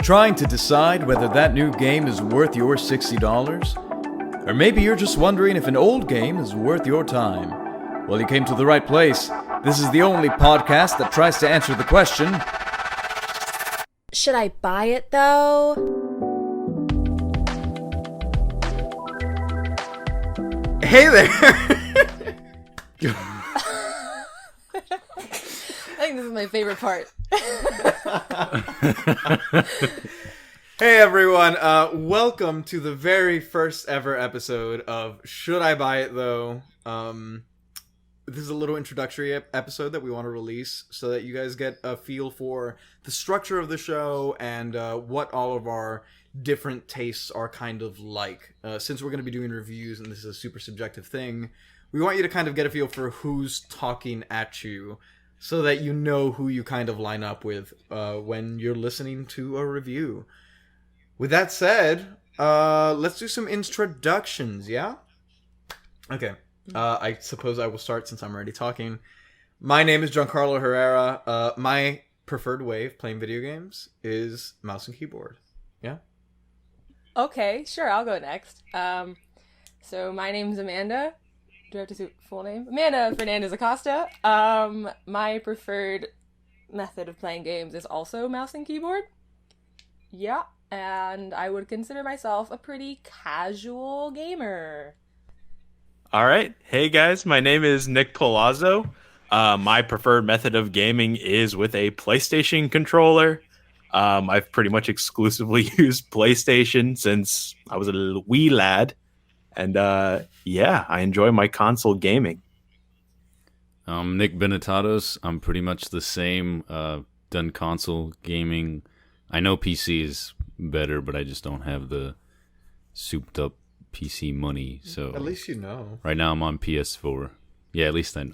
Trying to decide whether that new game is worth your $60? Or maybe you're just wondering if an old game is worth your time. Well, you came to the right place. This is the only podcast that tries to answer the question, should I buy it though? Hey there! I think this is my favorite part. Hey everyone, welcome to the very first ever episode of Should I Buy It Though? This is a little introductory episode that we want to release so that you guys get a feel for the structure of the show and what all of our different tastes are kind of like. Since we're going to be doing reviews and this is a super subjective thing, we want you to kind of get a feel for who's talking at you so that you know who you kind of line up with when you're listening to a review. With that said, let's do some introductions, yeah? Okay. I suppose I will start since I'm already talking. My name is Giancarlo Herrera. My preferred way of playing video games is mouse and keyboard. Yeah? Okay, sure, I'll go next. So my name's Amanda. Do I have to say full name? Amanda Fernandez-Acosta. My preferred method of playing games is also mouse and keyboard. Yeah, and I would consider myself a pretty casual gamer. All right. Hey, guys. My name is Nick Palazzo. My preferred method of gaming is with a PlayStation controller. I've pretty much exclusively used PlayStation since I was a little wee lad. And yeah, I enjoy my console gaming. Nick Benetatos. I'm pretty much the same. Done console gaming. I know PC is better, but I just don't have the souped up PC money. So At least you know. Right now I'm on PS4. Yeah, at least I know.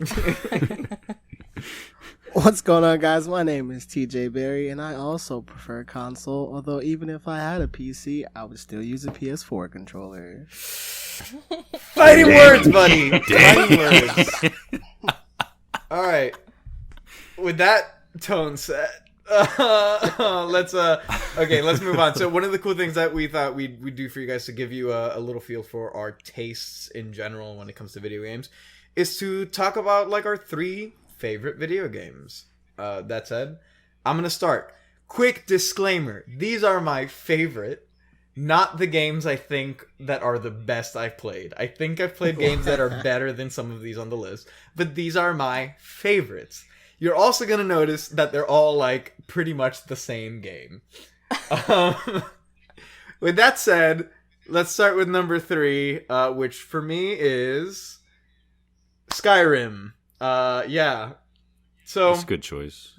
What's going on, guys? My name is TJ Berry, and I also prefer console, although even if I had a PC, I would still use a PS4 controller. Fighting words, buddy! Fighting words. Alright. With that tone set, let's move on. So one of the cool things that we thought we'd do for you guys to give you a little feel for our tastes in general when it comes to video games is to talk about like our 3 favorite video games. That said, I'm gonna start. Quick disclaimer: these are my favorite, not the games I think that are the best I've played. I think I've played games that are better than some of these on the list, but these are my favorites. You're also going to notice that they're all, like, pretty much the same game. With that said, let's start with number 3, which for me is Skyrim. Yeah. So It's a good choice.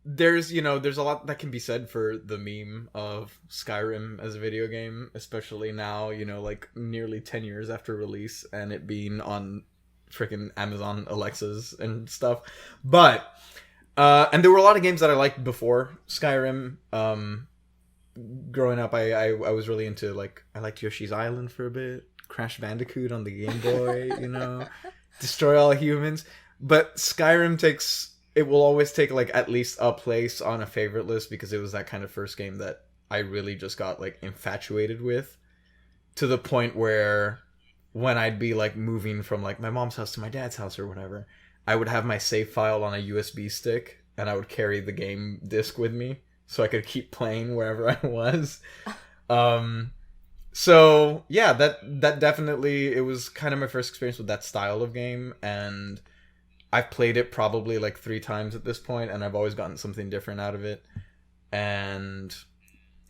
there's a lot that can be said for the meme of Skyrim as a video game, especially now, like nearly 10 years after release and it being on freaking Amazon Alexas and stuff. But and there were a lot of games that I liked before Skyrim. Growing up, I was really into, like, I liked Yoshi's Island for a bit, Crash Bandicoot on the Game Boy, Destroy All Humans. But Skyrim will always take, like, at least a place on a favorite list because it was that kind of first game that I really just got, like, infatuated with, to the point where when I'd be, like, moving from, like, my mom's house to my dad's house or whatever, I would have my save file on a USB stick, and I would carry the game disc with me so I could keep playing wherever I was. So, yeah, that definitely, it was kind of my first experience with that style of game, and I've played it probably, like, 3 times at this point, and I've always gotten something different out of it, and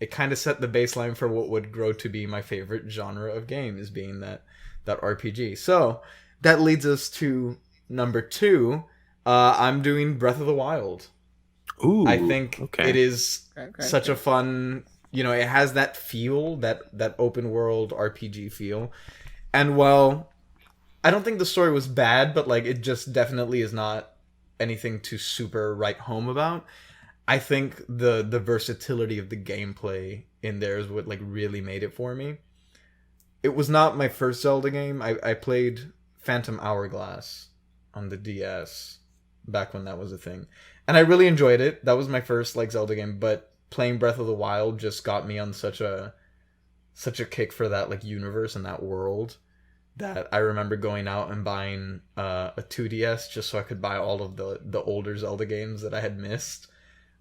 it kind of set the baseline for what would grow to be my favorite genre of games, being that RPG. So that leads us to number 2. I'm doing Breath of the Wild. Ooh, I think okay. it is such a fun, it has that feel, that open world RPG feel. And while I don't think the story was bad, but like it just definitely is not anything to super write home about, I think the versatility of the gameplay in there is what like really made it for me. It was not my first Zelda game. I played Phantom Hourglass on the DS back when that was a thing. And I really enjoyed it. That was my first like Zelda game, but playing Breath of the Wild just got me on such a kick for that like universe and that world that I remember going out and buying a 2DS just so I could buy all of the older Zelda games that I had missed.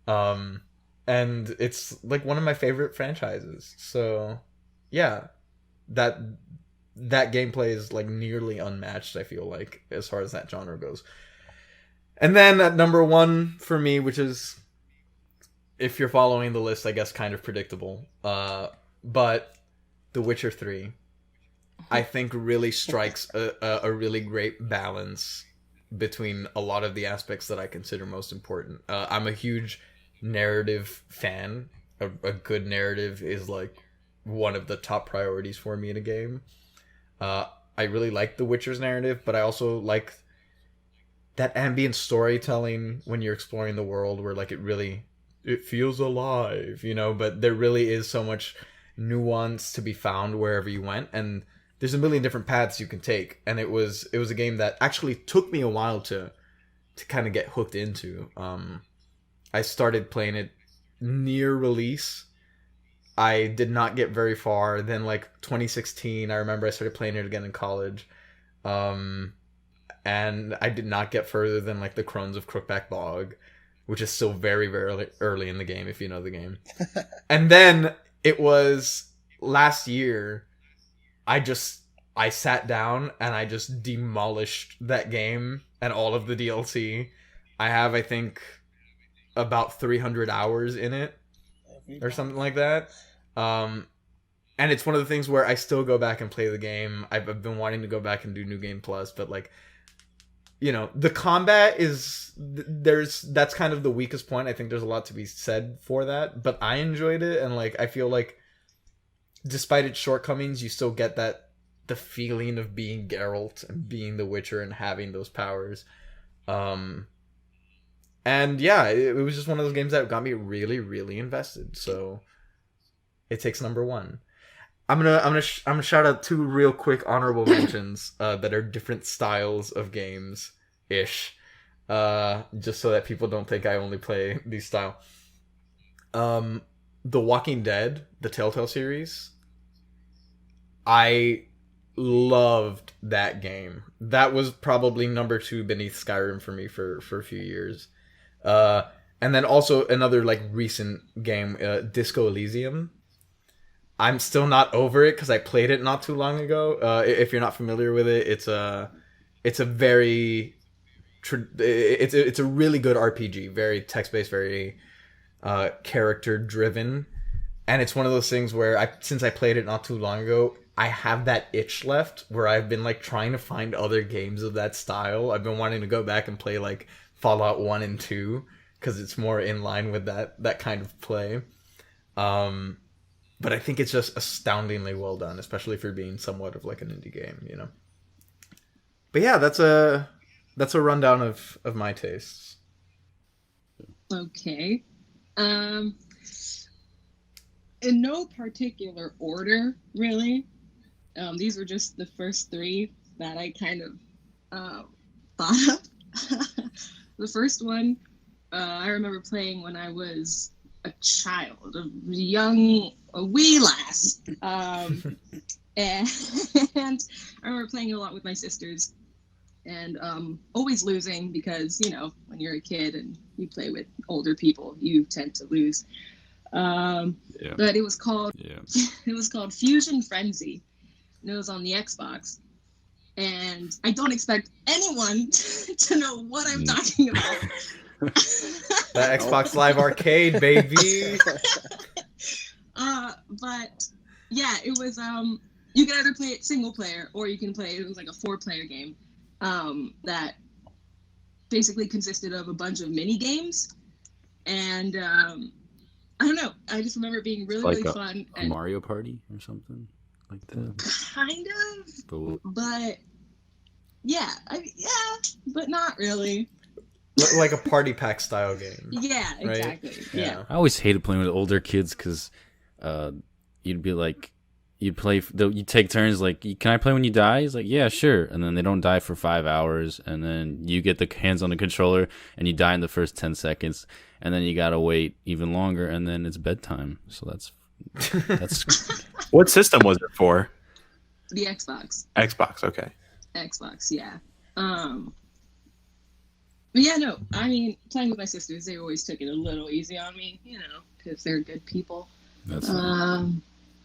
And it's like one of my favorite franchises. So yeah, that gameplay is like nearly unmatched, I feel like, as far as that genre goes. And then at number 1 for me, which is, if you're following the list, I guess kind of predictable, but The Witcher 3, I think really strikes a really great balance between a lot of the aspects that I consider most important. I'm a huge narrative fan. A good narrative is like one of the top priorities for me in a game. I really like The Witcher's narrative, but I also like that ambient storytelling when you're exploring the world where like it feels alive, you know, but there really is so much nuance to be found wherever you went, and there's a million different paths you can take, and it was a game that actually took me a while to kind of get hooked into. I started playing it near release. I did not get very far. Then like 2016, I remember I started playing it again in college. And I did not get further than like the Crones of Crookback Bog, which is still very, very early in the game, if you know the game. And then it was last year, I sat down and I just demolished that game and all of the DLC. I have, I think, about 300 hours in it or something like that. And it's one of the things where I still go back and play the game. I've been wanting to go back and do New Game Plus, but like, you know, the combat that's kind of the weakest point. I think there's a lot to be said for that, but I enjoyed it, and like I feel like despite its shortcomings, you still get the feeling of being Geralt and being the Witcher and having those powers. And yeah, it was just one of those games that got me really, really invested. So it takes number 1. I'm gonna shout out 2 real quick honorable mentions that are different styles of games ish, just so that people don't think I only play these style. The Walking Dead, the Telltale series. I loved that game. That was probably number 2 beneath Skyrim for me for a few years. And then also another like recent game, Disco Elysium. I'm still not over it because I played it not too long ago. If you're not familiar with it, it's a very it's a really good RPG, very text-based, very character-driven, and it's one of those things where since I played it not too long ago, I have that itch left where I've been like trying to find other games of that style. I've been wanting to go back and play like Fallout 1 and 2 because it's more in line with that kind of play. But I think it's just astoundingly well done, especially for being somewhat of like an indie game, you know. But yeah, that's a rundown of my tastes. Okay. In no particular order, really. These were just the first 3 that I kind of thought of. The first one, I remember playing when I was a child, a wee lass. And I remember playing a lot with my sisters and always losing because, you know, when you're a kid and you play with older people, you tend to lose. But it was called Fusion Frenzy, and it was on the Xbox. And I don't expect anyone to know what I'm talking about. That Xbox Live Arcade, baby. But yeah, it was you can either play it single player or you can play it was like a 4-player game that basically consisted of a bunch of mini games, and I don't know, I just remember it being really like really fun. A Mario Party or something like that. Kind of, but yeah, but not really. Like a party pack style game. Yeah, exactly. Right? Yeah. I always hated playing with older kids because you'd be like, you play. You take turns. Like, can I play when you die? He's like, yeah, sure. And then they don't die for 5 hours, and then you get the hands on the controller, and you die in the first 10 seconds, and then you gotta wait even longer, and then it's bedtime. So that's What system was it for? The Xbox. Xbox, okay. Xbox, yeah. But yeah, no, I mean, playing with my sisters, they always took it a little easy on me, because they're good people. That's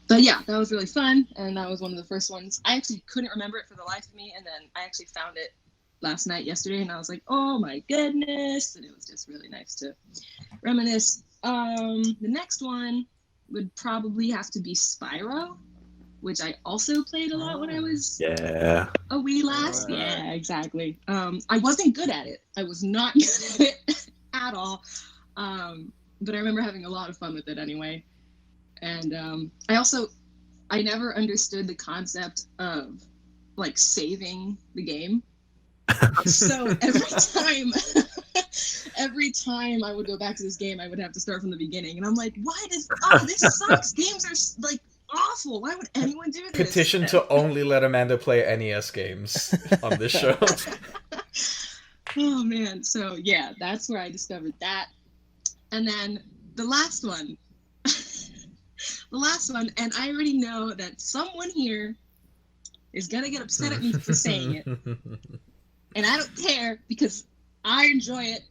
But yeah, that was really fun, and that was one of the first ones. I actually couldn't remember it for the life of me, and then I actually found it yesterday, and I was like, oh my goodness, and it was just really nice to reminisce. The next one would probably have to be Spyro, which I also played a lot when I was a wee lass. Right. Yeah, exactly. I wasn't good at it. I was not good at it at all. But I remember having a lot of fun with it anyway. And I never understood the concept of like saving the game. So every time I would go back to this game, I would have to start from the beginning. And I'm like, this sucks. Games are like awful. Why would anyone do this? Petition to only let Amanda play NES games on this show. Oh man. So yeah, that's where I discovered that. And then the last one, and I already know that someone here is gonna get upset at me for saying it. And I don't care because I enjoy it.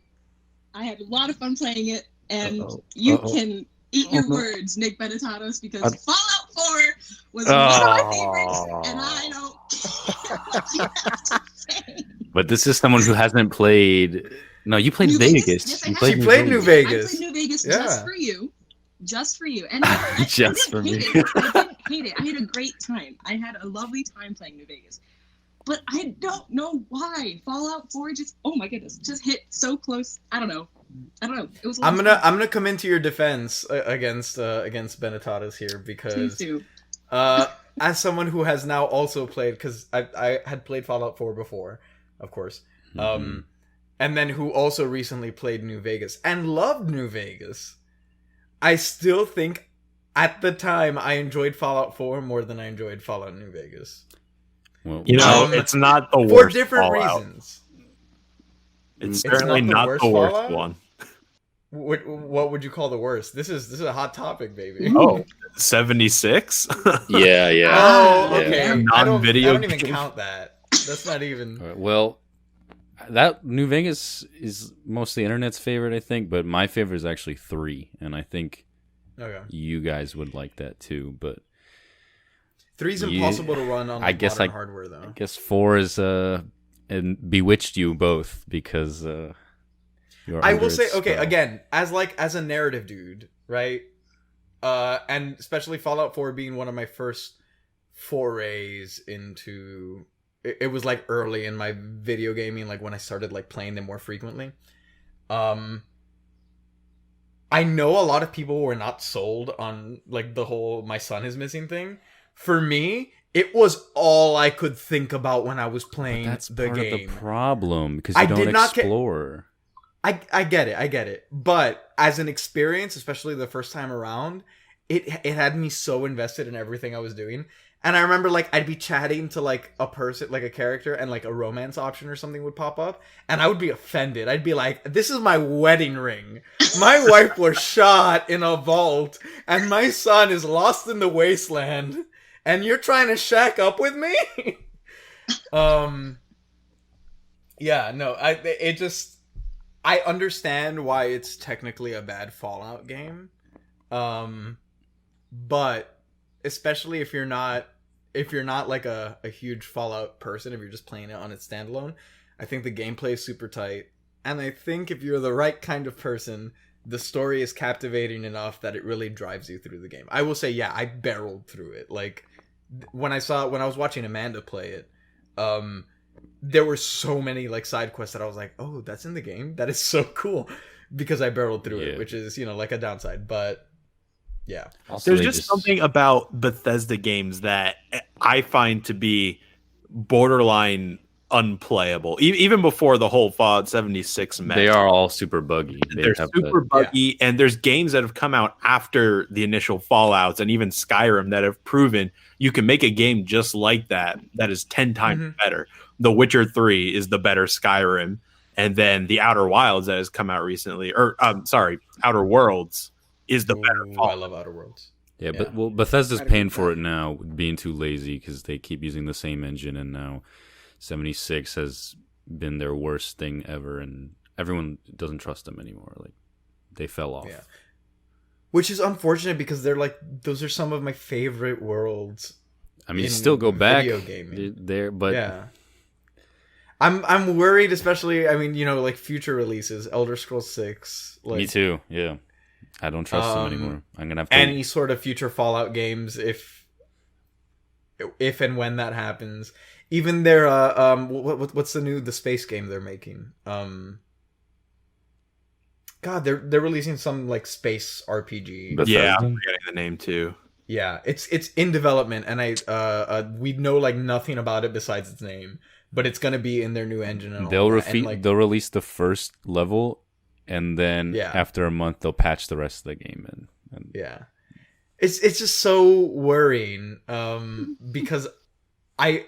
I had a lot of fun playing it, and you can eat your words, Nick Benetatos, because Fallout 4 was one of my favorites, and I don't care what you have to say. But this is someone who hasn't played. No, you played New Vegas. Yes, She played New Vegas. I played New Vegas just for you. And just for me. I didn't hate it. I had a great time. I had a lovely time playing New Vegas. But I don't know why Fallout 4 just hit so close. I don't know. It was. I'm gonna come into your defense against Benetatos here because as someone who has now also played, because I had played Fallout 4 before, of course, and then who also recently played New Vegas and loved New Vegas. I still think at the time I enjoyed Fallout 4 more than I enjoyed Fallout New Vegas. Well, it's not the worst for different Fallout. Reasons. It's certainly not the worst one. What would you call the worst? This is a hot topic, baby. Oh, 76? Yeah. Oh, okay. Yeah. I don't even count that. That's not even. Right, well, that New Vegas is mostly internet's favorite, I think, but my favorite is actually 3, and I think you guys would like that too. But 3's impossible to run on modern hardware, though. I guess 4 is and bewitched you both because I will say, okay, again, as a narrative dude, right? And especially Fallout 4 being one of my first forays into it was like early in my video gaming, like when I started like playing them more frequently. I know a lot of people were not sold on like the whole my son is missing thing. For me, it was all I could think about when I was playing that's the part game. Of the problem because you don't explore. I get it. But as an experience, especially the first time around, it had me so invested in everything I was doing. And I remember like I'd be chatting to like a person, like a character, and like a romance option or something would pop up, and I would be offended. I'd be like, "This is my wedding ring. My wife was shot in a vault, and my son is lost in the wasteland, and you're trying to shack up with me?" Yeah, no, I understand why it's technically a bad Fallout game, but especially if you're not like a huge Fallout person, if you're just playing it on its standalone, I think the gameplay is super tight, and I think if you're the right kind of person, the story is captivating enough that it really drives you through the game. I will say, yeah, I barreled through it. Like when I was watching Amanda play it, there were so many like side quests that I was like, oh, that's in the game? That is so cool, because I barreled through it, which is, like a downside, but yeah. Also, there's just something about Bethesda games that I find to be borderline unplayable. Even before the whole Fallout 76 mess. They are all super buggy. They're super buggy, and there's games that have come out after the initial Fallouts and even Skyrim that have proven you can make a game just like that is 10 times better. The Witcher 3 is the better Skyrim, and then the Outer Wilds that has come out recently, or Outer Worlds is the better Fallout. I love Outer Worlds. Yeah, but Bethesda's paying for it now, being too lazy because they keep using the same engine, and now 76 has been their worst thing ever, and everyone doesn't trust them anymore. Like, they fell off. Yeah. Which is unfortunate because they're like, those are some of my favorite worlds. I mean, still go back there, but yeah. I'm worried, especially. I mean, like future releases, Elder Scrolls 6. Like, me too. Yeah, I don't trust them anymore. I'm gonna have to any sort of future Fallout games if and when that happens. Even their what's the space game they're making? God, they're releasing some like space RPG. Bethesda? Yeah, I'm forgetting the name too. Yeah, it's in development, and we know like nothing about it besides its name, but it's gonna be in their new engine. And they'll release the first level, and then after a month they'll patch the rest of the game in. Yeah, it's just so worrying because I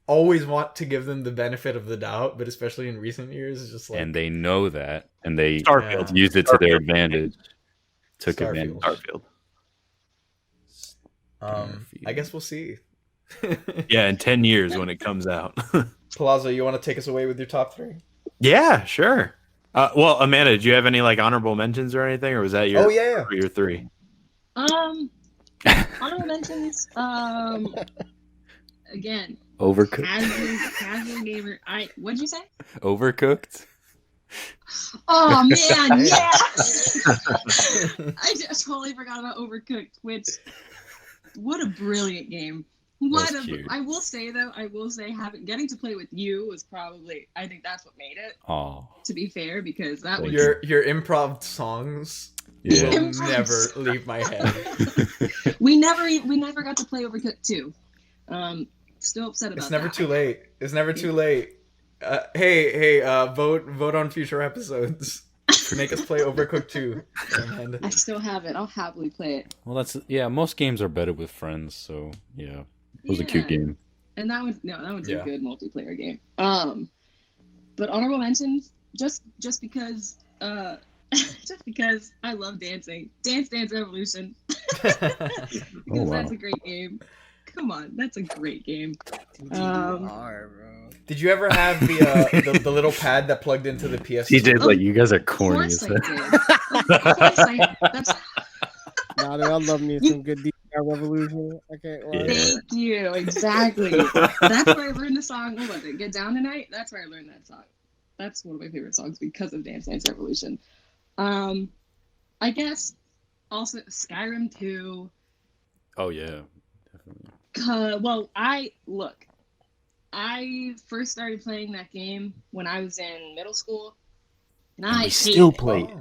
always want to give them the benefit of the doubt, but especially in recent years, it's just like, and they know that, and they Starfield. Used it to their advantage. Took advantage. Starfield. I guess we'll see. Yeah, in 10 years when it comes out. Palazzo, you want to take us away with your top 3? Yeah, sure. Well, Amanda, did you have any like honorable mentions or anything, or was that your your 3? Honorable mentions. Again, Overcooked. Casual gamer. What'd you say? Overcooked. Oh man, yeah. I just totally forgot about Overcooked. What a brilliant game. I will say getting to play with you was probably, I think that's what made it. Oh. To be fair, because that was your improv songs. Yeah. Will never leave my head. we never got to play Overcooked 2. Still upset about that. It's never too late. Hey, vote on future episodes. Make us play Overcooked 2. I still have it. I'll happily play it. Well, most games are better with friends, so yeah. It was a cute game. And that was a good multiplayer game. But honorable mentions, just because I love dancing. Dance Dance Revolution. Because that's a great game. Come on, that's a great game. Did you ever have the little pad that plugged into the PS2? TJ's like, you guys are corny. I love me some good DDR Revolution. Okay, Thank you. Exactly. That's where I learned the song. What was it? Get Down Tonight? That's where I learned that song. That's one of my favorite songs because of Dance Dance Revolution. I guess also Skyrim 2. Oh yeah, definitely. Well, I first started playing that game when I was in middle school, and I still play it.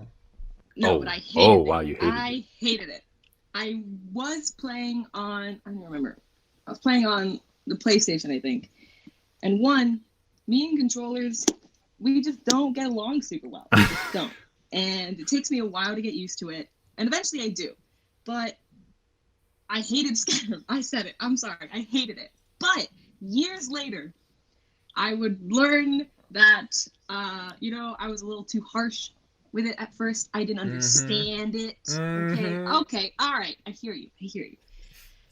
No, but I hated it. Wow, you hated it. I hated it. I was playing on, I don't remember. I was playing on the PlayStation, I think. And me and controllers, we just don't get along super well. We just don't. And it takes me a while to get used to it. And eventually I do. But I hated Skyrim. I said it. I'm sorry. I hated it. But years later, I would learn that, I was a little too harsh with it at first. I didn't understand it. Okay, all right. I hear you.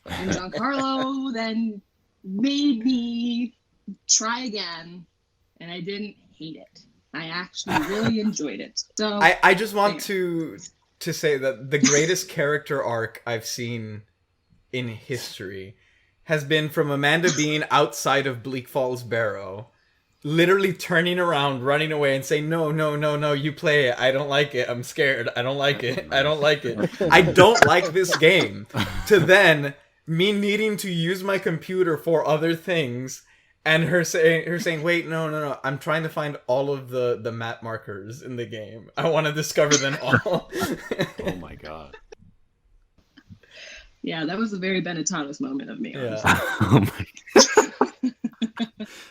And Giancarlo then made me try again, and I didn't hate it. I actually really enjoyed it. So I just want to say that the greatest character arc I've seen in history has been from Amanda being outside of Bleak Falls Barrow, literally turning around, running away, and saying, no, you play it. I don't like it. I'm scared. I don't like it. I don't like it. I don't like this game. To then me needing to use my computer for other things, and her saying, wait, no. I'm trying to find all of the map markers in the game. I want to discover them all. Oh my god. Yeah, that was a very Benetatos moment of me. Yeah. Oh my god.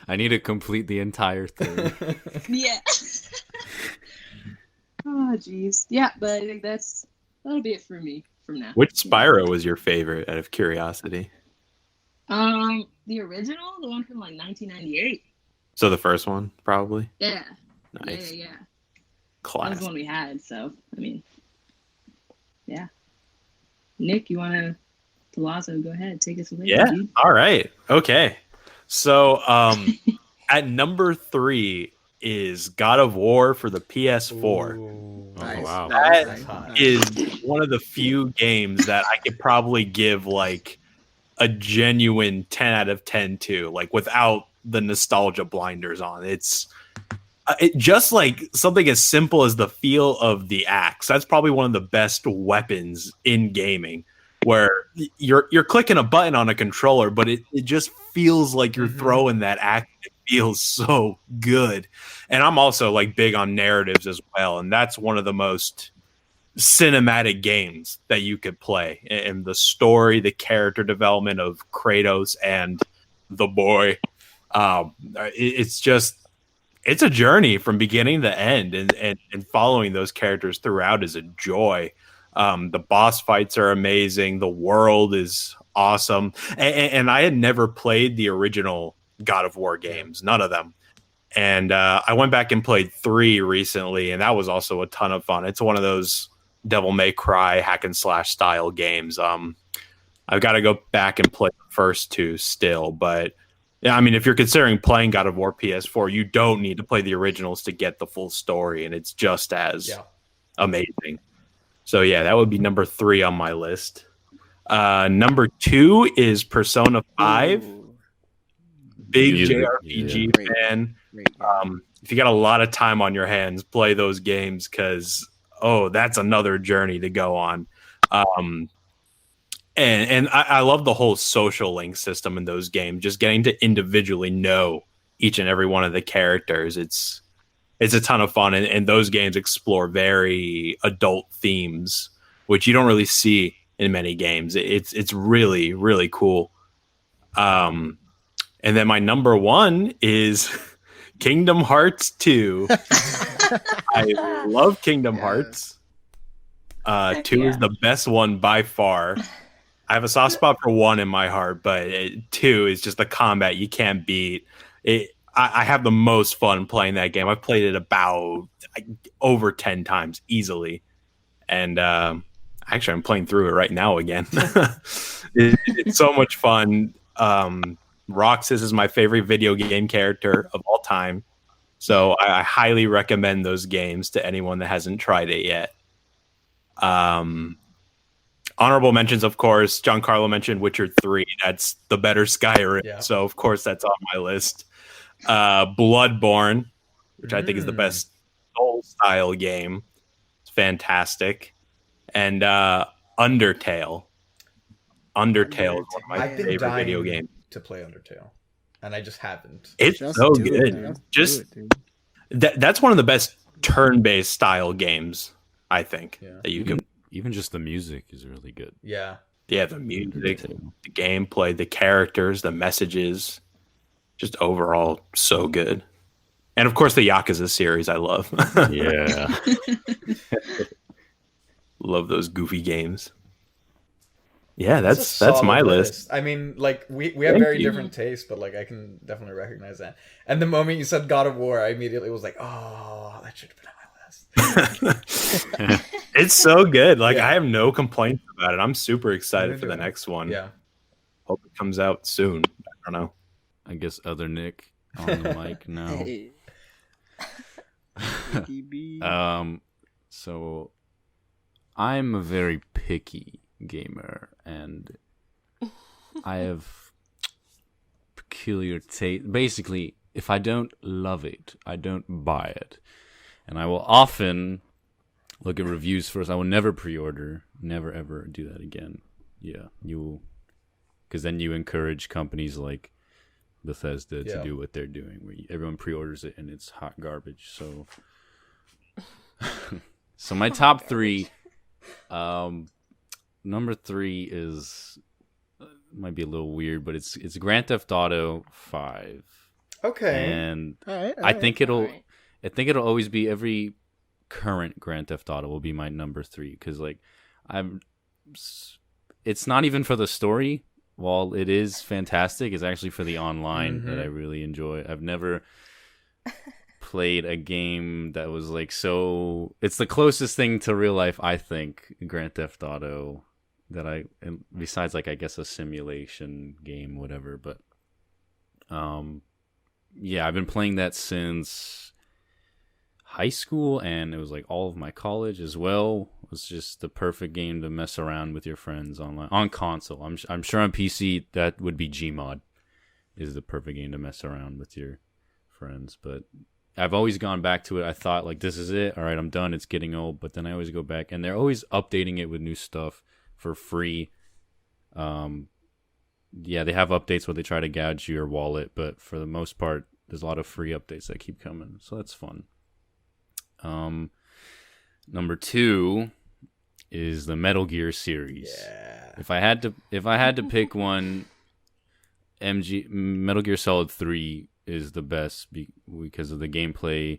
I need to complete the entire thing. Yeah. Oh, jeez. Yeah, but I think that'll be it for me from now. Which Spyro was your favorite, out of curiosity? The original, the one from like 1998. So the first one, probably. Yeah. Nice. Yeah. That was Classic. the one we had. So I mean, yeah. Nick, you want to? Palazzo, go ahead, take us away. Yeah. Dude. All right. Okay. So at number 3 is God of War for the PS4. Ooh, Oh, wow. That is one of the few games that I could probably give like a genuine 10 out of 10 to, like without the nostalgia blinders on. It's just like something as simple as the feel of the axe. That's probably one of the best weapons in gaming, where you're clicking a button on a controller, but it just feels like you're throwing that axe. It feels so good. And I'm also like big on narratives as well, and that's one of the most cinematic games that you could play. And the story, the character development of Kratos and the boy, it's a journey from beginning to end, and following those characters throughout is a joy. The boss fights are amazing. The world is awesome. And I had never played the original God of War games, none of them. And I went back and played 3 recently, and that was also a ton of fun. It's one of those Devil May Cry hack and slash style games. I've got to go back and play the first 2 still, but yeah, I mean, if you're considering playing God of War PS4, you don't need to play the originals to get the full story, and it's just as amazing. So yeah, that would be number 3 on my list. Number 2 is Persona 5. Ooh. Big Music, JRPG yeah. fan. Great game. If you got a lot of time on your hands, play those games, because that's another journey to go on. And I love the whole social link system in those games. Just getting to individually know each and every one of the characters. It's a ton of fun, and those games explore very adult themes, which you don't really see in many games. It's really, really cool. And then my number 1 is Kingdom Hearts 2. I love Kingdom Hearts. 2 is the best one by far. I have a soft spot for 1 in my heart, but 2 is just the combat you can't beat. I have the most fun playing that game. I've played it about over 10 times easily. And actually, I'm playing through it right now again. It's so much fun. Roxas is my favorite video game character of all time. So I highly recommend those games to anyone that hasn't tried it yet. Honorable mentions, of course. Giancarlo mentioned Witcher 3. That's the better Skyrim. Yeah. So, of course, that's on my list. Bloodborne, which I think is the best Soul-style game. It's fantastic. And Undertale. Undertale is one of my favorite video games. To play Undertale, and I just haven't. It's Just so do it, good. man. Just Do it, that's one of the best turn-based style games, I think, that you can. Even just the music is really good. Yeah, the music, the gameplay, the characters, the messages, just overall so good. And of course, the Yakuza series I love. Yeah. Love those goofy games. Yeah, It's that's a my solid list. I mean, like we have very different tastes, but like I can definitely recognize that. And the moment you said God of War, I immediately was like, oh, that should have been on my list. It's so good. Like I have no complaints about it. I'm super excited for the next one. Yeah. Hope it comes out soon. I don't know. I guess other Nick on the mic now. Hey. So I'm a very picky gamer, and I have peculiar taste. Basically, if I don't love it, I don't buy it. And I will often look at reviews first. I will never pre-order. Never, ever do that again. Yeah, you will. Because then you encourage companies like Bethesda to do what they're doing, where everyone pre-orders it and it's hot garbage. So, so my top 3, number 3 is might be a little weird, but it's Grand Theft Auto 5. Okay. And All right. I think it'll Alright. I think it'll always be every current Grand Theft Auto will be my number 3 because like it's not even for the story. While it is fantastic, it's actually for the online that I really enjoy. I've never played a game that was like so. It's the closest thing to real life, I think, Grand Theft Auto besides like I guess a simulation game, whatever. But yeah, I've been playing that since high school, and it was like all of my college as well. It was just the perfect game to mess around with your friends online on console. I'm sure on PC that would be Gmod is the perfect game to mess around with your friends. But I've always gone back to it. I thought like this is it. All right, I'm done. It's getting old. But then I always go back, and they're always updating it with new stuff for free. Yeah, they have updates where they try to gouge your wallet, but for the most part, there's a lot of free updates that keep coming, so that's fun. Number 2 is the Metal Gear series. Yeah. If I had to pick one, Metal Gear Solid 3 is the best because of the gameplay,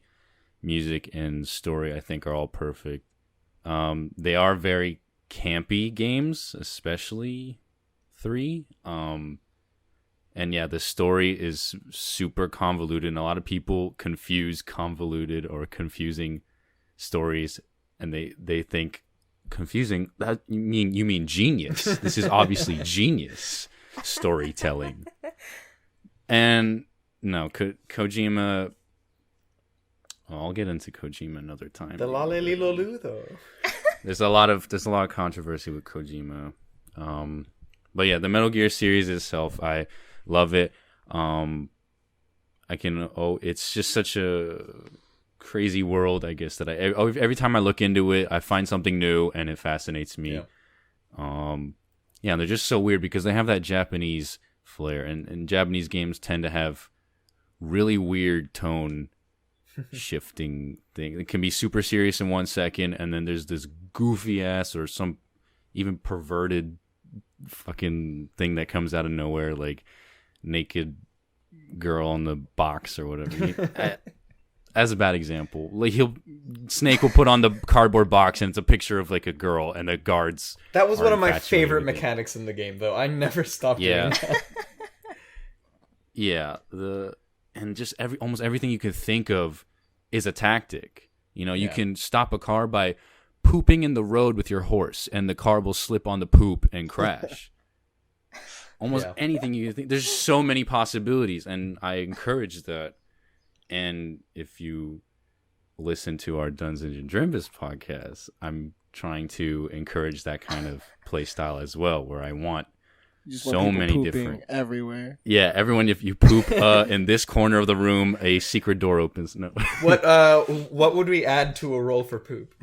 music, and story. I think are all perfect. They are very campy games, especially 3. And yeah, the story is super convoluted, and a lot of people confuse convoluted or confusing stories, and they think confusing. That you mean genius. This is obviously genius storytelling. And no, Kojima. I'll get into Kojima another time. The Lalelilolu, though. There's a lot of controversy with Kojima. But yeah, the Metal Gear series itself, I love it. It's just such a crazy world, I guess, that every time I look into it, I find something new and it fascinates me. Yeah, they're just so weird because they have that Japanese flair, and Japanese games tend to have really weird tone shifting thing. It can be super serious in 1 second, and then there's this goofy ass or some even perverted fucking thing that comes out of nowhere, like naked girl on the box or whatever. As a bad example, like Snake will put on the cardboard box and it's a picture of like a girl, and the guards. That was one of my infatuated favorite with it. mechanics in the game, though. I never stopped doing that. Yeah, and just almost everything you could think of is a tactic. You know, you can stop a car by pooping in the road with your horse, and the car will slip on the poop and crash. Almost anything you think. There's so many possibilities, and I encourage that. And if you listen to our Dungeons and Dragons podcast, I'm trying to encourage that kind of play style as well, where I want so many different everywhere. Yeah, everyone. If you poop in this corner of the room, a secret door opens. No. What would we add to a roll for poop?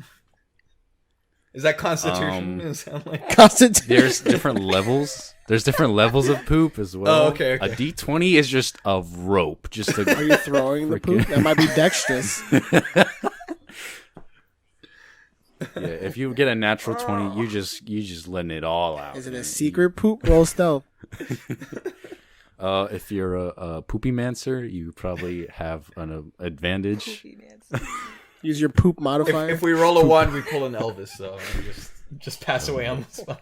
Is that Constitution? Does it sound like Constitution? There's different levels. There's different levels of poop as well. Oh, okay. A D20 is just a rope. Just Are you throwing the poop? That might be dexterous. Yeah, if you get a natural 20, you just letting it all out. Is it a secret poop? Roll stealth. If you're a poopy mancer, you probably have an advantage. Use your poop modifier. If we roll a 1, we pull an Elvis, so just pass away on the spot.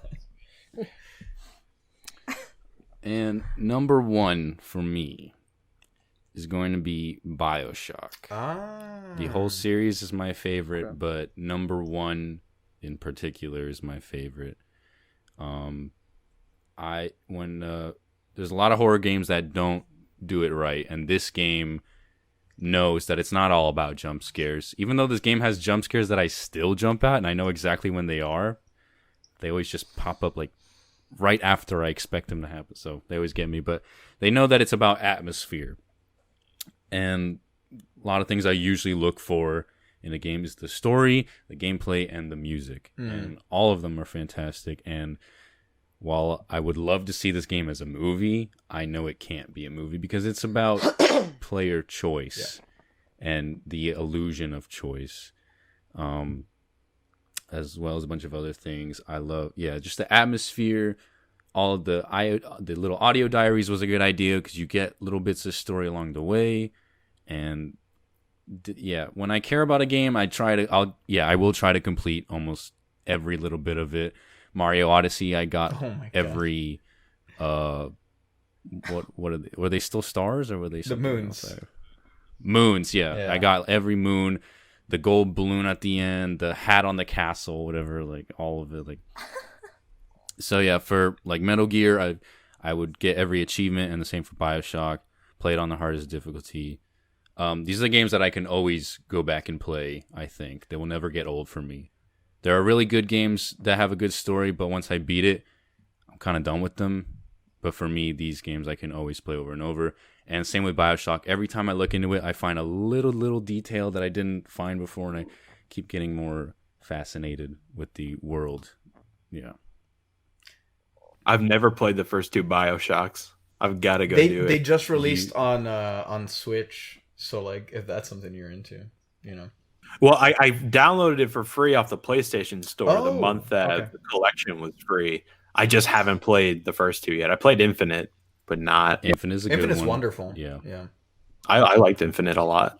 And number 1 for me is going to be BioShock. The whole series is my favorite, but number 1 in particular is my favorite. There's a lot of horror games that don't do it right, and this game knows that it's not all about jump scares. Even though this game has jump scares that I still jump at, and I know exactly when they are, they always just pop up like right after I expect them to happen. So they always get me, but they know that it's about atmosphere. And a lot of things I usually look for in a game is the story, the gameplay, and the music. And all of them are fantastic. And while I would love to see this game as a movie, I know it can't be a movie because it's about player choice and the illusion of choice, as well as a bunch of other things. I love, just the atmosphere, all of the little audio diaries was a good idea because you get little bits of story along the way. And when I care about a game, I will try to complete almost every little bit of it. Mario Odyssey, I got every what are they? Were they still stars or were they the moons? Moons, yeah. I got every moon, the gold balloon at the end, the hat on the castle, whatever, like all of it. Like, so yeah, for like Metal Gear, I would get every achievement, and the same for BioShock. Play it on the hardest difficulty. These are the games that I can always go back and play. I think they will never get old for me. There are really good games that have a good story, but once I beat it, I'm kind of done with them. But for me, these games I can always play over and over. And same with BioShock. Every time I look into it, I find a little detail that I didn't find before, and I keep getting more fascinated with the world. Yeah. I've never played the first 2 BioShocks. I've got to go do it. They just released on Switch, so like if that's something you're into, you know. Well, I downloaded it for free off the PlayStation Store the month that the collection was free. I just haven't played the first 2 yet. I played Infinite, but not... Infinite's a good one. Infinite's wonderful. Yeah. I liked Infinite a lot.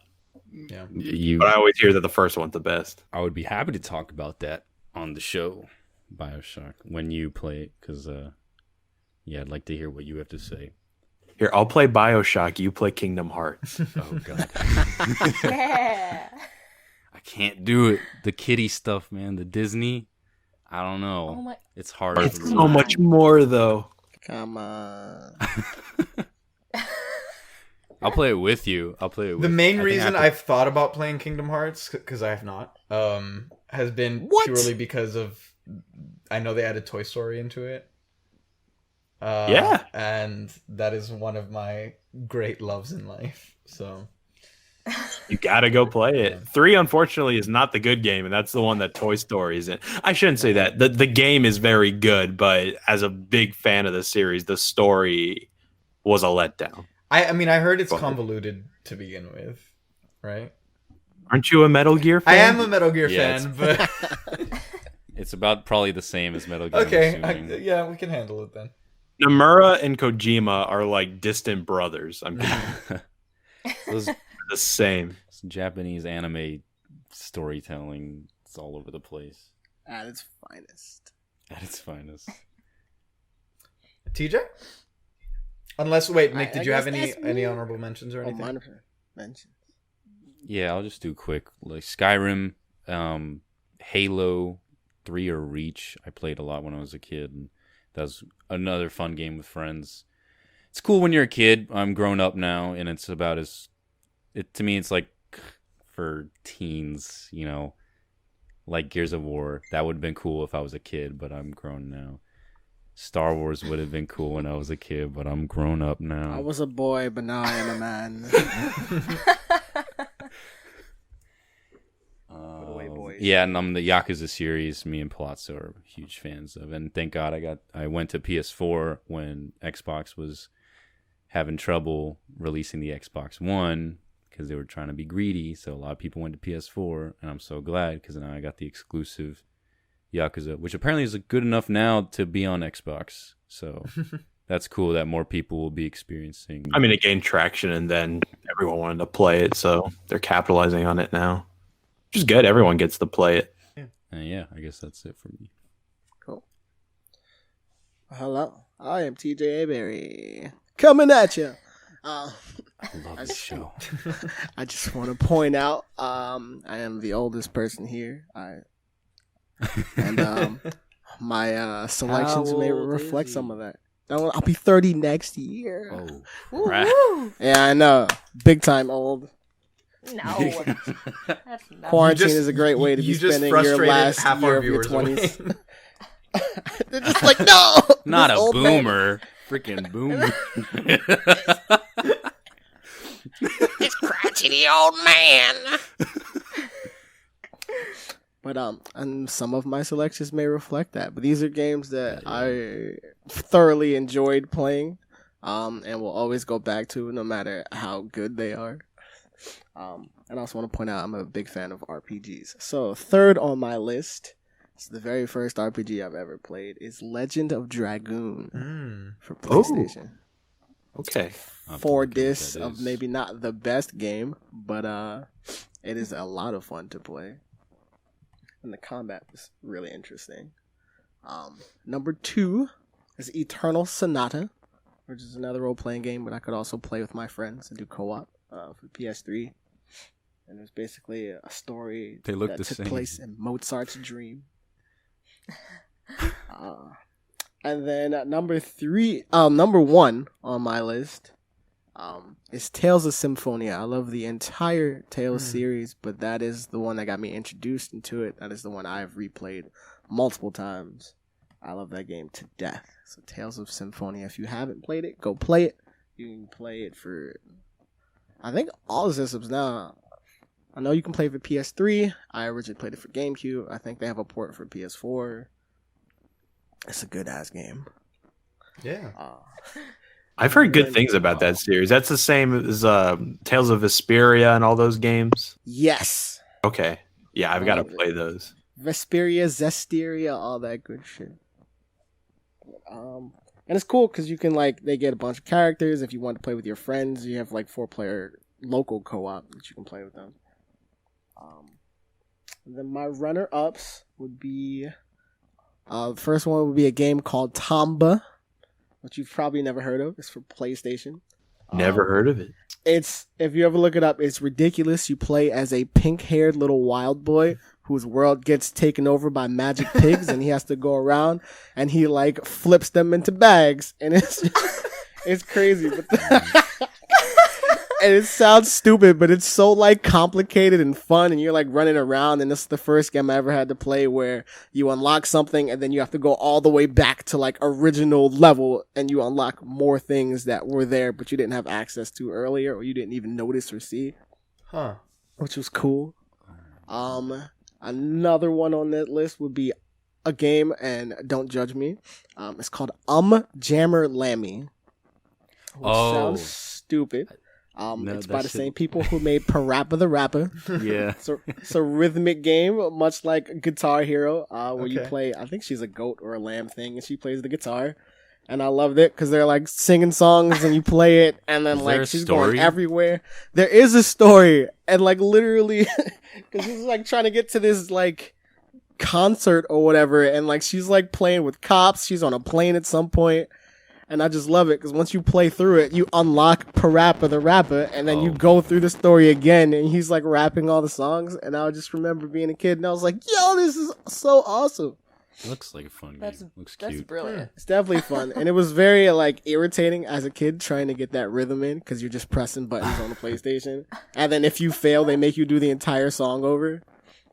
Yeah. But I always hear that the first one's the best. I would be happy to talk about that on the show, BioShock, when you play it, because, I'd like to hear what you have to say. Here, I'll play BioShock, you play Kingdom Hearts. Oh, God. Yeah. I can't do it. The kiddie stuff, man. The Disney. I don't know. Oh my- It's hard. It's so much more, though. Come on. I'll play it with you. The main reason I've thought about playing Kingdom Hearts, because I have not, has been purely because of... I know they added Toy Story into it. And that is one of my great loves in life, so... You gotta go play it. 3, unfortunately, is not the good game, and that's the one that Toy Story is in. I shouldn't say that. The game is very good, but as a big fan of the series, the story was a letdown. I mean, I heard it's convoluted to begin with, right? Aren't you a Metal Gear fan? I am a Metal Gear fan, but... It's about probably the same as Metal Gear. Okay, we can handle it then. Nomura and Kojima are like distant brothers. I'm kidding. Those the same. Japanese anime storytelling, it's all over the place. At its finest. TJ? Unless, wait, Nick, did you have any honorable mentions or anything? Minor mentions. Yeah, I'll just do quick. Like Skyrim, Halo 3 or Reach. I played a lot when I was a kid, and that was another fun game with friends. It's cool when you're a kid. I'm grown up now, and it's about to me, it's like for teens, you know, like Gears of War. That would have been cool if I was a kid, but I'm grown now. Star Wars would have been cool when I was a kid, but I'm grown up now. I was a boy, but now I am a man. Yeah, and the Yakuza series, me and Palazzo are huge fans of, and thank God I went to PS4 when Xbox was having trouble releasing the Xbox One because they were trying to be greedy. So a lot of people went to PS4, and I'm so glad because now I got the exclusive Yakuza, which apparently is good enough now to be on Xbox. So that's cool that more people will be experiencing. I mean, it gained traction, and then everyone wanted to play it, so they're capitalizing on it now. Which is good. Everyone gets to play it. Yeah, I guess that's it for me. Cool. Hello, I am TJ Berry, coming at you. I love this show. I just want to point out, I am the oldest person here. My selections may reflect some of that. I'll be 30 next year. Oh, right. Yeah, I know. Big time old. No. That's not. Quarantine is a great way to be spending your last year of your 20s. They're just like, no! Not a boomer. Freaking boomer. This crotchety old man. But and some of my selections may reflect that. But these are games that I thoroughly enjoyed playing, and will always go back to no matter how good they are. And I also want to point out I'm a big fan of RPGs. So third on my list, So the very first RPG I've ever played is Legend of Dragoon for Oh. PlayStation. Okay. 4 discs of maybe not the best game, but it is a lot of fun to play. And the combat was really interesting. Number 2 is Eternal Sonata, which is another role-playing game, but I could also play with my friends and do co-op for PS3. And it was basically a story that took place in Mozart's dream. And then number 1 on my list is Tales of Symphonia. I love the entire Tales series, but that is the one that got me introduced into it. That is the one I've replayed multiple times. I love that game to death. So Tales of Symphonia. If you haven't played it, go play it. You can play it for, I think, all the systems now. I know you can play it for PS3. I originally played it for GameCube. I think they have a port for PS4. It's a good ass game. Yeah. I've heard good things about that series. That's the same as Tales of Vesperia and all those games. Yes. Okay. Yeah, I've got to play those. Vesperia, Zestiria, all that good shit. And it's cool because you can they get a bunch of characters. If you want to play with your friends, you have 4-player local co-op that you can play with them. Then my runner-ups would be the first one would be a game called Tamba, which you've probably never heard of. It's for PlayStation. Never heard of it. It's, if you ever look it up, it's ridiculous. You play as a pink-haired little wild boy whose world gets taken over by magic pigs, and he has to go around and he flips them into bags, and it's crazy. But and it sounds stupid, but it's so complicated and fun, and you're running around, and this is the first game I ever had to play where you unlock something and then you have to go all the way back to original level, and you unlock more things that were there but you didn't have access to earlier, or you didn't even notice or see. Which was cool. Another one on that list would be a game, and don't judge me. It's called Jammer Lammy. Which sounds stupid. It's by the same people who made Parappa the Rapper. Yeah. It's a rhythmic game, much like Guitar Hero, where you play, I think she's a goat or a lamb thing, and she plays the guitar. And I loved it because they're singing songs and you play it, and then she's going everywhere. There is a story, and literally, because she's trying to get to this concert or whatever, and she's playing with cops. She's on a plane at some point, and I just love it because once you play through it, you unlock Parappa the Rapper, and then you go through the story again, and he's rapping all the songs. And I just remember being a kid, and I was like, "Yo, this is so awesome." Looks like a fun game. Looks cute. That's brilliant. It's definitely fun. And it was very irritating as a kid trying to get that rhythm in because you're just pressing buttons on the PlayStation. And then if you fail, they make you do the entire song over.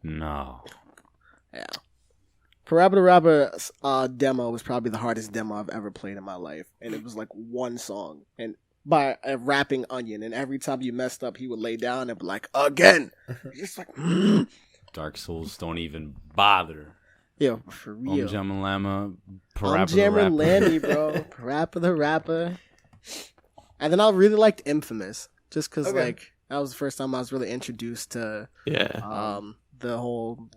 No. Yeah. Parappa the Rapper's demo was probably the hardest demo I've ever played in my life. And it was one song. And by a rapping onion. And every time you messed up, he would lay down and be like, again. Just Dark Souls don't even bother. Yeah, for real. Jammer Lammy, bro. Parappa the Rapper. And then I really liked Infamous, just because that was the first time I was really introduced to the whole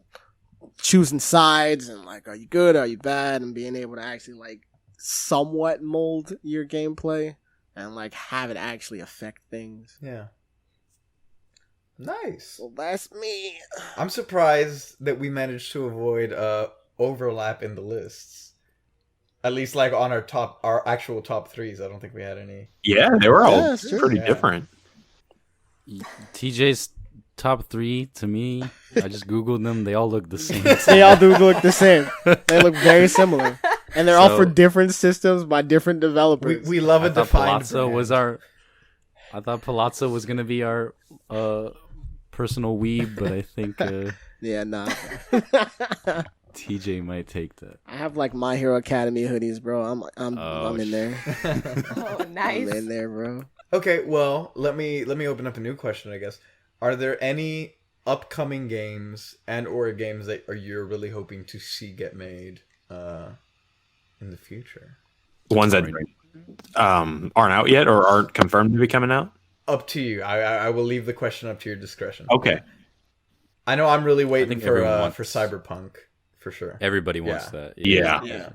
choosing sides and are you good, are you bad, and being able to actually somewhat mold your gameplay and have it actually affect things. Yeah. Nice. So that's me. I'm surprised that we managed to avoid overlap in the lists. At least on our actual top threes. I don't think we had any. Yeah, they were all pretty different. TJ's top 3 to me, I just Googled them. They all look the same. They all do look the same. They look very similar. And they're all for different systems by different developers. We love a defined Palazzo brand. I thought Palazzo was going to be our personal weeb, but I think yeah, nah. TJ might take that. I have My Hero Academy hoodies, bro. I'm in there. Oh, nice. I'm in there, bro. Okay, well, let me open up a new question, I guess. Are there any upcoming games or games that you're really hoping to see get made in the future? Ones that aren't out yet or aren't confirmed to be coming out? Up to you. I will leave the question up to your discretion. Okay. I know I'm really waiting for Cyberpunk for sure. Everybody wants Yeah. that. Yeah.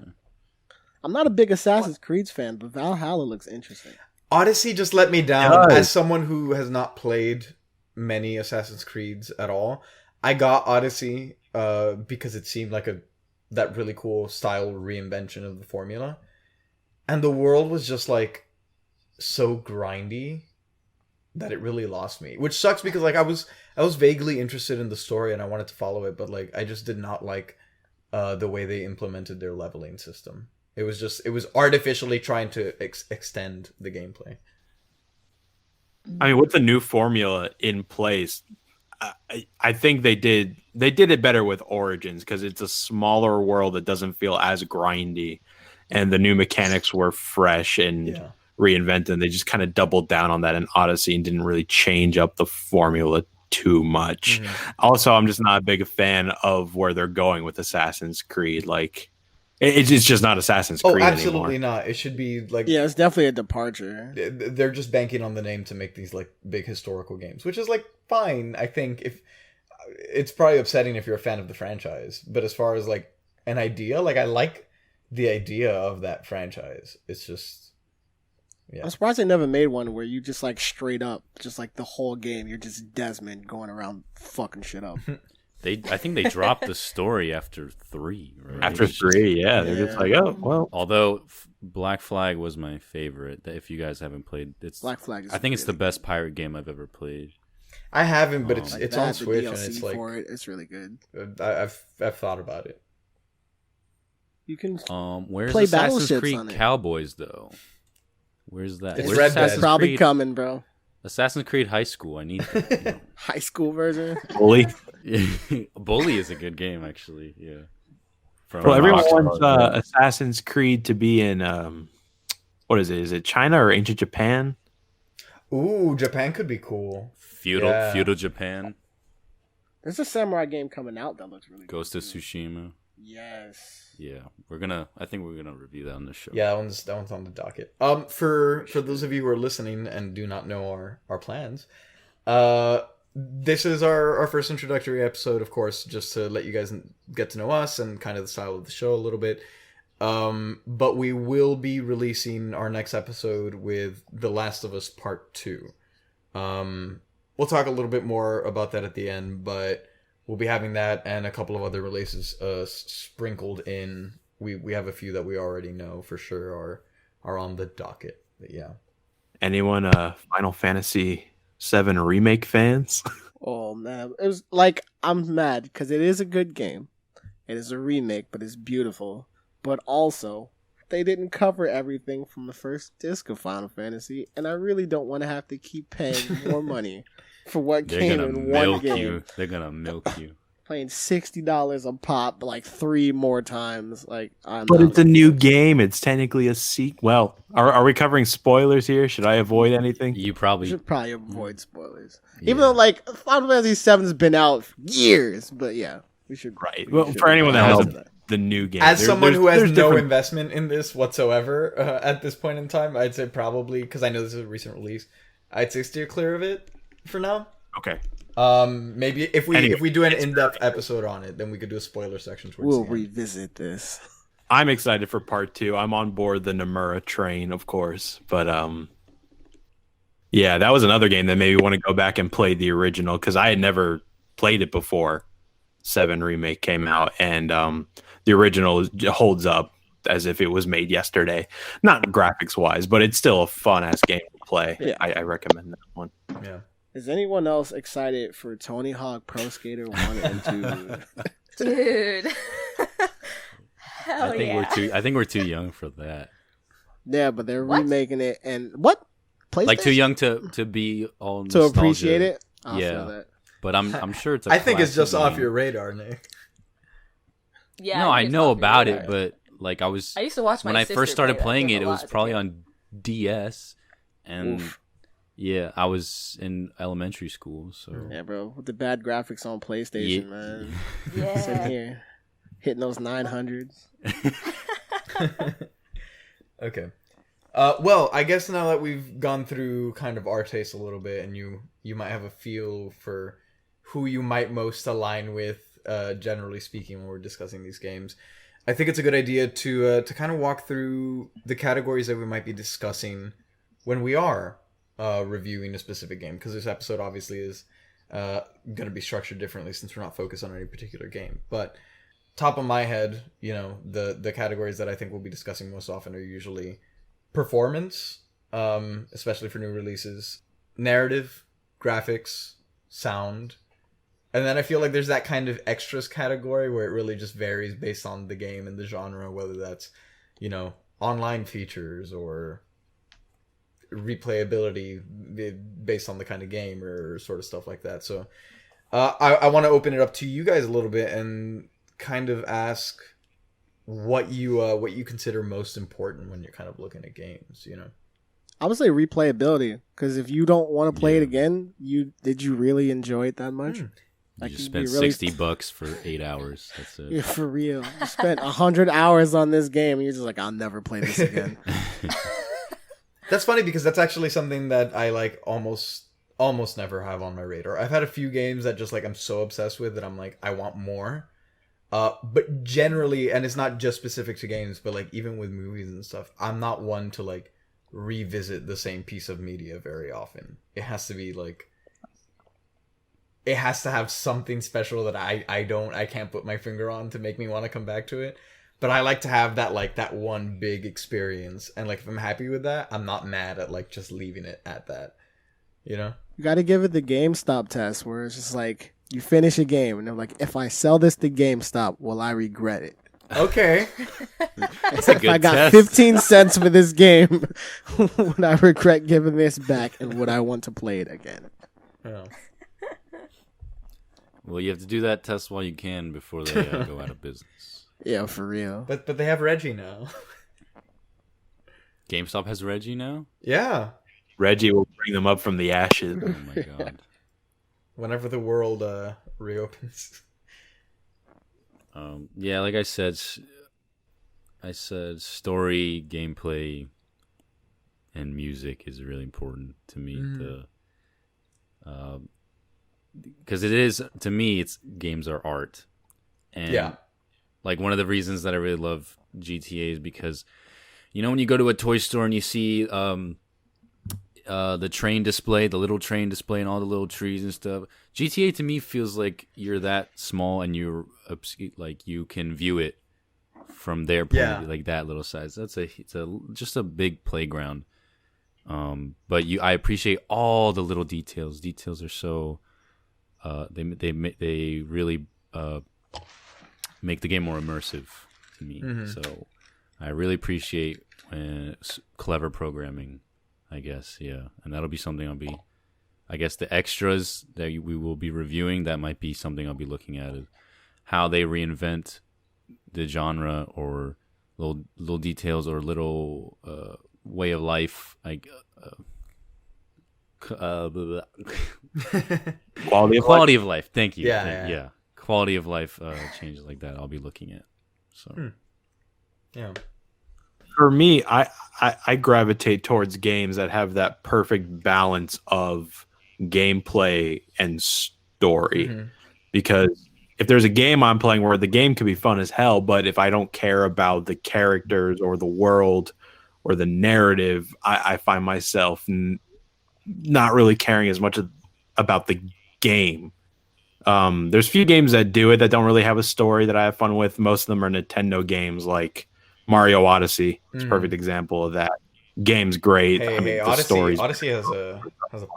I'm not a big Assassin's Creed fan, but Valhalla looks interesting. Odyssey just let me down. It does. As someone who has not played many Assassin's Creeds at all, I got Odyssey because it seemed like that really cool style reinvention of the formula, and the world was just like so grindy that it really lost me, which sucks because like I was vaguely interested in the story and I wanted to follow it, but like I just did not like the way they implemented their leveling system. It was artificially trying to extend the gameplay. I mean, with the new formula in place, I think they did it better with Origins because it's a smaller world that doesn't feel as grindy, and the new mechanics were fresh and reinvented. They just kind of doubled down on that in Odyssey and didn't really change up the formula too much. Also, I'm just not a big fan of where they're going with Assassin's Creed. Like, it's just not Assassin's Creed absolutely anymore. not. It should be like it's definitely a departure. They're just banking on the name to make these like big historical games, which is like fine. I think if it's probably upsetting if you're a fan of the franchise, but as far as like an idea, like I like the idea of that franchise. It's just I'm surprised they never made one where you just like straight up, just like the whole game, you're just Desmond going around fucking shit up. I think they dropped the story after 3. Right? After 3, they're just like, oh well. Although Black Flag was my favorite. If you guys haven't played, it's Black Flag. I think it's the best pirate game I've ever played. I haven't, but it's like on Switch the and DLC it's like for it. It's really good. I've thought about it. You can Where's play Assassin's battleships Creed on it. Cowboys though? Where's that? It's Where's Red Dead. It's Assassin's probably Creed? coming, bro. Assassin's Creed High School. I need that. High school version. Bully. Bully is a good game, actually. Yeah. From Well, everyone Rockstar. wants Assassin's Creed to be in what is it? Is it China or ancient Japan? Ooh, Japan could be cool. feudal Japan. There's a samurai game coming out that looks really Ghost good. of Tsushima. Yes. Yeah, I think we're gonna review that on the show. Yeah, that one's on the docket. For those of you who are listening and do not know our plans, this is our first introductory episode, of course, just to let you guys get to know us and kind of the style of the show a little bit. But we will be releasing our next episode with The Last of Us Part 2. We'll talk a little bit more about that at the end, but we'll be having that and a couple of other releases sprinkled in. We have a few that we already know for sure are on the docket. But yeah. Anyone Final Fantasy 7 remake fans? Oh man, it was like I'm mad because it is a good game. It is a remake, but it's beautiful. But also, they didn't cover everything from the first disc of Final Fantasy, and I really don't want to have to keep paying more money for what came in one game. They're gonna milk you. Playing $60 a pop like 3 more times. Like, But it's a new game. It's technically a sequel. Well, are we covering spoilers here? Should I avoid anything? You We should probably avoid spoilers. Yeah. Even though like Final Fantasy 7's been out for years, but yeah, we should. Right. we Well, should for anyone that avoid has that. the new game. As someone who has there's no different- investment in this whatsoever at this point in time, I'd say probably, because I know this is a recent release, I'd say steer clear of it for now. Okay. Maybe if we do an in-depth episode on it, then we could do a spoiler section towards We'll the end. revisit this. I'm excited for part 2. I'm on board the Nomura train, of course. But yeah, that was another game that made me want to go back and play the original because I had never played it before 7 Remake came out, and the original holds up as if it was made yesterday. Not graphics wise, but it's still a fun ass game to play. Yeah. I recommend that one. Yeah. Is anyone else excited for Tony Hawk Pro Skater 1 and 2? Dude. Hell yeah. I think we're too young for that. Yeah, but they're What? remaking it, and what? PlayStation? Like too young to be all to nostalgia. appreciate it. I Yeah. feel that. But I'm sure it's. I think it's just classic off game. your radar, Nick. Yeah, No, I it's know off your about it, radar. but like I was I used to watch my when I sister first started play playing that it, game it a was lot as a probably kid. on DS, and Oof. yeah, I was in elementary school, so Yeah, bro. With the bad graphics on PlayStation, man. Sitting Yeah. here, hitting those 900s. Okay. Well, I guess now that we've gone through kind of our taste a little bit, and you might have a feel for who you might most align with generally speaking, when we're discussing these games. I think it's a good idea to kind of walk through the categories that we might be discussing when we are reviewing a specific game, because this episode obviously is going to be structured differently since we're not focused on any particular game. But top of my head, the categories that I think we'll be discussing most often are usually performance, especially for new releases, narrative, graphics, sound, and then I feel like there's that kind of extras category where it really just varies based on the game and the genre, whether that's, online features or replayability based on the kind of game or sort of stuff like that. So I want to open it up to you guys a little bit and kind of ask what you consider most important when you're kind of looking at games, I would say replayability, because if you don't want to play it again, did you really enjoy it that much? You just spent $60 for 8 hours. That's it. Yeah, for real. You spent 100 hours on this game, and you're just like, I'll never play this again. That's funny because that's actually something that I like almost never have on my radar. I've had a few games that just like I'm so obsessed with that I'm like, I want more. But generally, and it's not just specific to games, but like even with movies and stuff, I'm not one to like revisit the same piece of media very often. It has to be like, it has to have something special that I can't put my finger on to make me want to come back to it. But I like to have that like that one big experience, and like if I'm happy with that, I'm not mad at like just leaving it at that. You got to give it the GameStop test, where it's just like you finish a game and they're like, if I sell this to GameStop, will I regret it? Okay. If I got 15 cents for this game, would I regret giving this back, and would I want to play it again? Yeah. Well, you have to do that test while you can before they go out of business. Yeah, for real. But they have Reggie now. GameStop has Reggie now? Yeah. Reggie will bring them up from the ashes. Oh my god. Whenever the world reopens. Yeah, like I said story, gameplay, and music is really important to me. Because it is, to me, games are art. And yeah. Like one of the reasons that I really love GTA is because, when you go to a toy store and you see the train display, the little train display, and all the little trees and stuff, GTA to me feels like you're that small and you're like you can view it from their point of view, like that little size. It's just a big playground. But I appreciate all the little details. Details are so they really make the game more immersive to me. Mm-hmm. So I really appreciate clever programming, I guess. Yeah, and that'll be something I guess the extras that we will be reviewing, that might be something I'll be looking at, is how they reinvent the genre, or little details, or little way of life, like quality of life. Thank you. Yeah. Quality of life changes like that. I'll be looking at. So, yeah. For me, I gravitate towards games that have that perfect balance of gameplay and story. Mm-hmm. Because if there's a game I'm playing where the game could be fun as hell, but if I don't care about the characters or the world or the narrative, I find myself not really caring as much about the game. There's few games that do it that don't really have a story that I have fun with. Most of them are Nintendo games, like Mario Odyssey. It's a perfect example of that. Game's great. Hey, Odyssey has a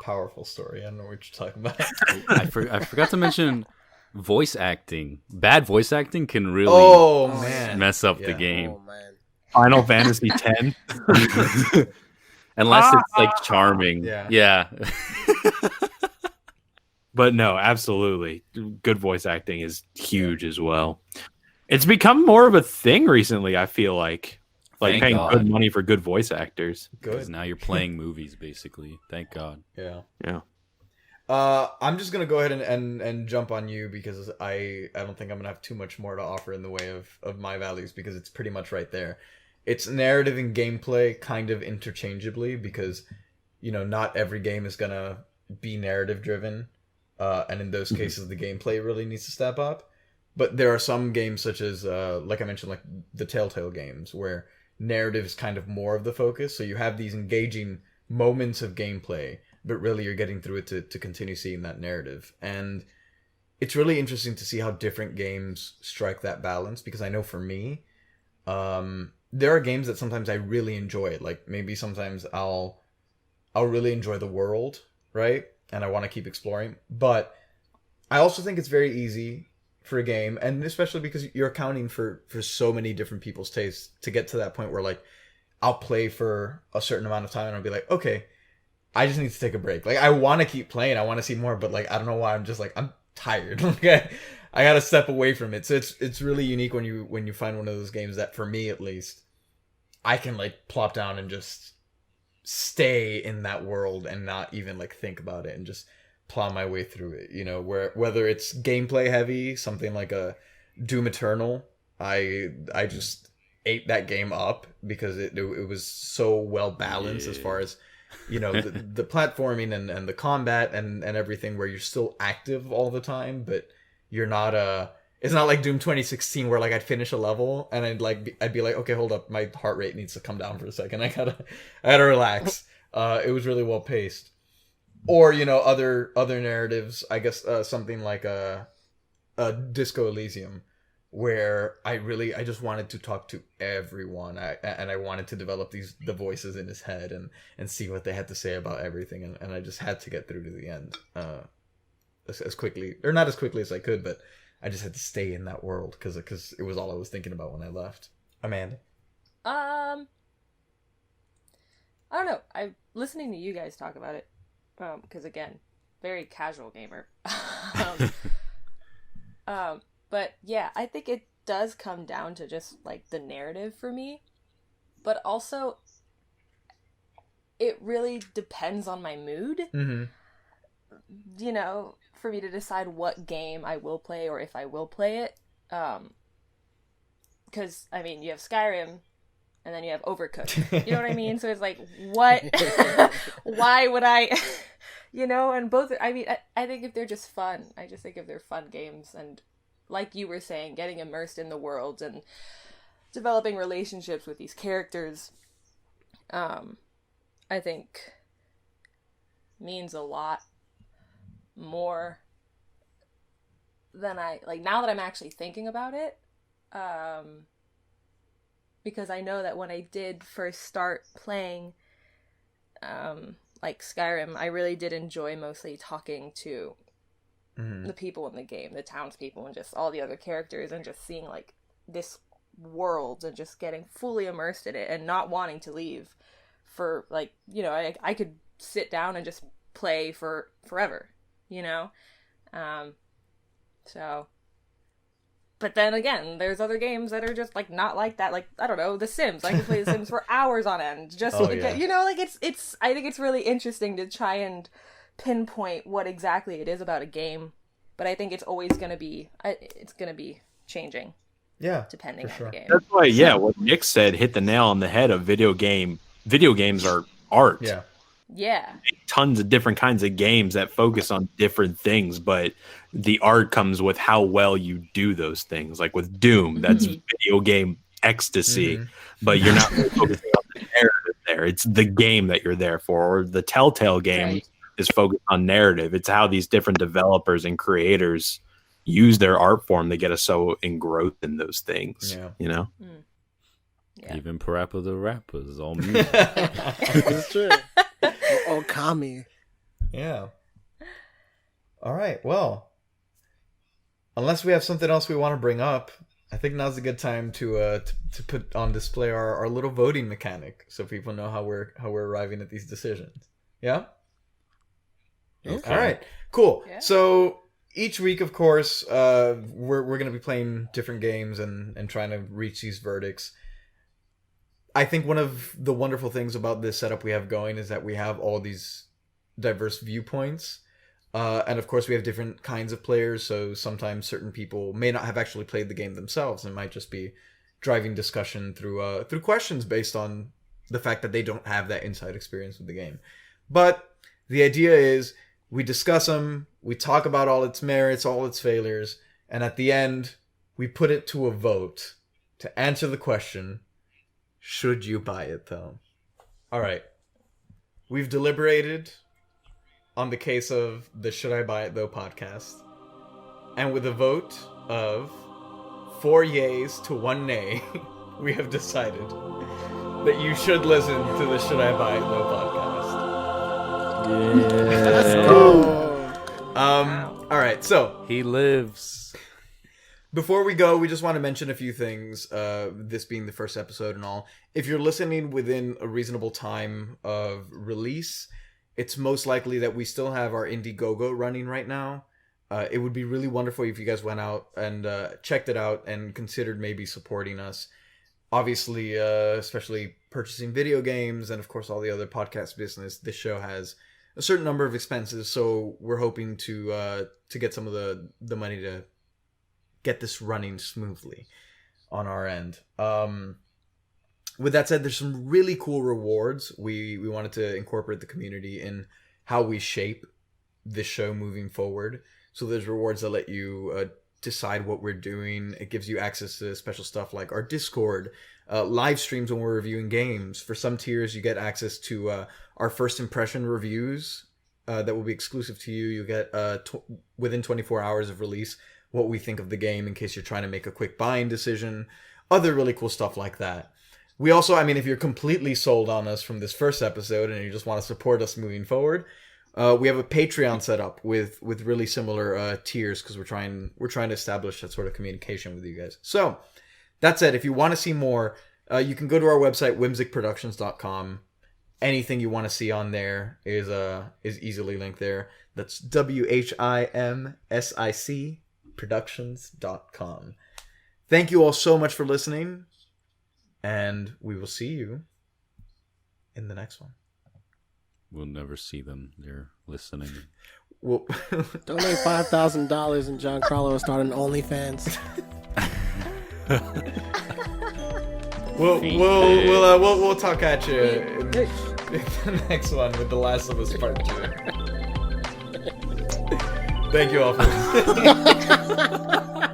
powerful story. I don't know what you're talking about. I forgot to mention voice acting. Bad voice acting can really mess up the game. Oh, man. Final Fantasy X. Unless it's like charming. Yeah. But no, absolutely. Good voice acting is huge as well. It's become more of a thing recently, I feel like. Like paying good money for good voice actors. Because now you're playing movies, basically. Thank God. Yeah. I'm just gonna go ahead and jump on you, because I don't think I'm gonna have too much more to offer in the way of my values, because it's pretty much right there. It's narrative and gameplay kind of interchangeably, because not every game is gonna be narrative driven, and in those cases the gameplay really needs to step up. But there are some games such as, like I mentioned, like the Telltale games, where narrative is kind of more of the focus. So you have these engaging moments of gameplay, but really you're getting through it to continue seeing that narrative. And it's really interesting to see how different games strike that balance, because I know for me, there are games that sometimes I really enjoy. Like maybe sometimes I'll really enjoy the world, right? And I want to keep exploring. But I also think it's very easy for a game, and especially because you're accounting for so many different people's tastes, to get to that point where like I'll play for a certain amount of time and I'll be like, okay, I just need to take a break. Like I want to keep playing, I want to see more, but like I don't know why, I'm just like, I'm tired. Okay, I gotta step away from it. So it's really unique when you find one of those games that, for me at least, I can like plop down and just stay in that world and not even like think about it and just plow my way through it. You know, whether it's gameplay heavy, something like a Doom Eternal, I just ate that game up because it was so well balanced as far as, you know, the platforming and the combat and everything, where you're still active all the time, but you're not it's not like Doom 2016 where like I'd finish a level and I'd be like, okay, hold up, my heart rate needs to come down for a second. I gotta relax. It was really well paced. Or, you know, other narratives, I guess, something like a Disco Elysium, where I just wanted to talk to everyone, and I wanted to develop the voices in his head and see what they had to say about everything, and I just had to get through to the end as quickly, or not as quickly as I could, but I just had to stay in that world because it was all I was thinking about when I left. Amanda? I don't know. I'm listening to you guys talk about it, because again, very casual gamer. But yeah, I think it does come down to just like the narrative for me, but also it really depends on my mood. Mm-hmm. You know, for me to decide what game I will play or if I will play it. Because, I mean, you have Skyrim and then you have Overcooked. You know what I mean? So it's like, what? Why would I? You know, and both, I mean, I think if they're just fun, I just think if they're fun games, and like you were saying, getting immersed in the world and developing relationships with these characters, I think means a lot more than I, like, now that I'm actually thinking about it, because I know that when I did first start playing, like Skyrim, I really did enjoy mostly talking to the people in the game, the townspeople, and just all the other characters, and just seeing like this world and just getting fully immersed in it and not wanting to leave for, like, you know, I could sit down and just play for forever, you know? So, but then again, there's other games that are just like not like that. Like, I don't know, The Sims. I can play The Sims for hours on end just to get, you know, like it's, I think it's really interesting to try and pinpoint what exactly it is about a game, but I think it's always going to be, it's going to be changing. Yeah, depending on the game. That's why, yeah, what Nick said hit the nail on the head of video games are art. Yeah. Yeah. Tons of different kinds of games that focus on different things, but the art comes with how well you do those things. Like with Doom, that's video game ecstasy, but you're not really focusing on the narrative there. It's the game that you're there for. Or the Telltale game is focused on narrative. It's how these different developers and creators use their art form to get us so engrossed in those things. Yeah. You know? Yeah. Even Parappa the Rapper is all music. It's true. Okami. Yeah. All right. Well, unless we have something else we want to bring up, I think now's a good time to put on display our little voting mechanic, so people know how we're arriving at these decisions. Yeah. Okay. All right. Cool. Yeah. So each week, of course, we're going to be playing different games and trying to reach these verdicts. I think one of the wonderful things about this setup we have going is that we have all these diverse viewpoints. And of course, we have different kinds of players. So sometimes certain people may not have actually played the game themselves and might just be driving discussion through questions based on the fact that they don't have that inside experience with the game. But the idea is we discuss them, we talk about all its merits, all its failures, and at the end, we put it to a vote to answer the question, should you buy it though? All right. We've deliberated on the case of the Should I Buy It Though podcast. And with a vote of 4 yays to 1 nay, we have decided that you should listen to the Should I Buy It Though podcast. Yeah. Let's go. All right, so He lives. before we go, we just want to mention a few things, this being the first episode and all. If you're listening within a reasonable time of release, it's most likely that we still have our Indiegogo running right now. It would be really wonderful if you guys went out and checked it out and considered maybe supporting us. Obviously, especially purchasing video games and, of course, all the other podcast business. This show has a certain number of expenses, so we're hoping to get some of the money to get this running smoothly on our end. With that said, there's some really cool rewards. We wanted to incorporate the community in how we shape this show moving forward. So there's rewards that let you decide what we're doing. It gives you access to special stuff like our Discord, live streams when we're reviewing games. For some tiers, you get access to our first impression reviews that will be exclusive to you. You get within 24 hours of release what we think of the game in case you're trying to make a quick buying decision. Other really cool stuff like that. We also, if you're completely sold on us from this first episode and you just want to support us moving forward, we have a Patreon set up with really similar tiers because we're trying to establish that sort of communication with you guys. So that said, if you want to see more, you can go to our website whimsicproductions.com. Anything you want to see on there is easily linked there. That's WHIMSIC productions.com. Thank you all so much for listening, and we will see you in the next one. We'll never see them. They're listening. Well, Donate $5,000 and Giancarlo will start an OnlyFans. we'll talk at you in the next one with The Last of Us Part 2. Thank you all for listening.